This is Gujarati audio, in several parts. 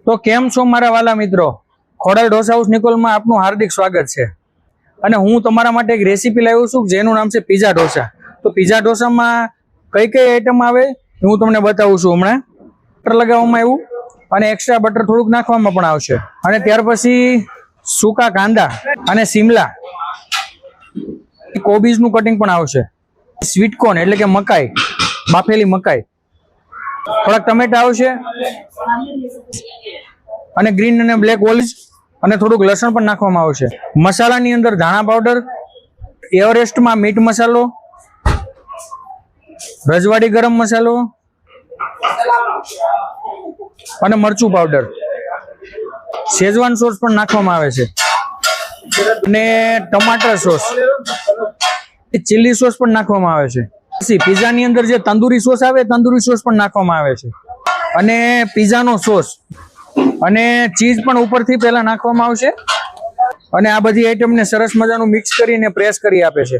તો કેમ છો મારા વાલા મિત્રો, ખોડલ ઢોસા હાઉસ નિકોલમાં આપનું હાર્દિક સ્વાગત છે। અને હું તમારા માટે એક રેસીપી લાવ્યો છું જેનું નામ છે પીઝા ઢોસા। તો પીઝા ઢોસામાં કઈ કઈ આઈટમ આવે હું તમને બતાવું છું। હમણાં બટર લગાવવામાં આવ્યું અને એક્સ્ટ્રા બટર થોડુંક નાખવામાં પણ આવશે। અને ત્યાર પછી સૂકા કાંદા અને શિમલા કોબીજનું કટિંગ પણ આવશે। સ્વીટ કોર્ન એટલે કે મકાઈ, બાફેલી મકાઈ, થોડાક ટમેટા આવશે અને ગ્રીન અને બ્લેક ઓલિવ્સ અને થોડુંક લસણ પણ નાખવામાં આવશે। મસાલાની અંદર ધાણા પાવડર, એવરેસ્ટમાં મીટ મસાલો, રજવાડી ગરમ મસાલો અને મરચું પાવડર, શેઝવાન સોસ પણ નાખવામાં આવે છે અને ટમાટર સોસ, ચીલી સોસ પણ નાખવામાં આવે છે। પછી પીઝાની અંદર જે તંદૂરી સોસ આવે તંદૂરી સોસ પણ નાખવામાં આવે છે અને પીઝાનો સોસ અને ચીઝ પણ ઉપરથી પહેલા નાખવામાં આવશે અને આ બધી આઈટમને સરસ મજાનું મિક્સ કરીને પ્રેસ કરી આપે છે।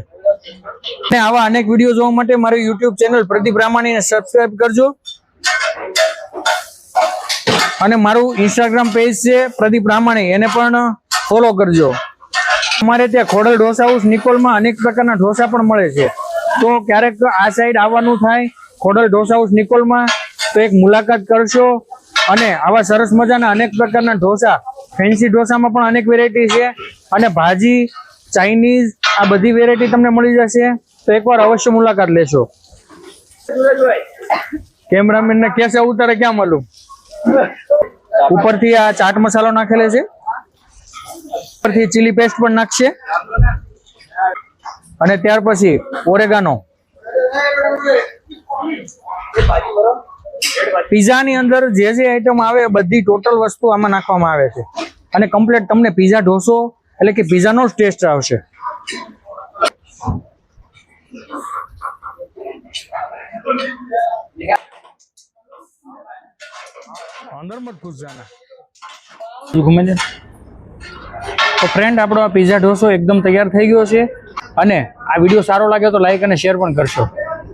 અને આવા અનેક વિડીયો જોવા માટે મારી યુટ્યુબ ચેનલ પ્રદીપ રામાણીને સબસ્ક્રાઇબ કરજો અને મારું ઇન્સ્ટાગ્રામ પેજ છે પ્રદીપ રામાણી, એને પણ ફોલો કરજો। અમારે ત્યાં ખોડલ ઢોસા હાઉસ નિકોલમાં અનેક પ્રકારના ઢોસા પણ મળે છે। તો ક્યારેક આ સાઈડ આવવાનું થાય ખોડલ ઢોસા હાઉસ નિકોલમાં તો એક મુલાકાત કરશો અને આવા સરસ મજાના અનેક પ્રકારના ઢોસા, ફેન્સી ઢોસામાં પણ અનેક વેરાયટી છે અને ભાજી, ચાઇનીઝ, આ બધી વેરાયટી તમને મળી જશે। તો એકવાર અવશ્ય મુલાકાત લેશો। કેમેરામેન ને કેસે ઉતારે ક્યાં મળું? ઉપરથી આ ચાટ મસાલો નાખેલો છે, ઉપરથી ચીલી પેસ્ટ પણ નાખશે અને ત્યાર પછી ઓરેગાનો। પીઝાની અંદર જે જે આઈટમ આવે બધી ટોટલ વસ્તુ આમાં નાખવામાં આવે છે અને કમ્પ્લીટ તમને પીઝા ઢોસો એટલે કે પીઝાનો જ ટેસ્ટ આવશે। અંદર મત ઘુસ જાના ઘૂમે છે। તો ફ્રેન્ડ, આપણો આ પીઝા ઢોસો એકદમ તૈયાર થઈ ગયો છે અને આ વિડીયો સારો લાગ્યો તો લાઈક અને શેર પણ કરશો।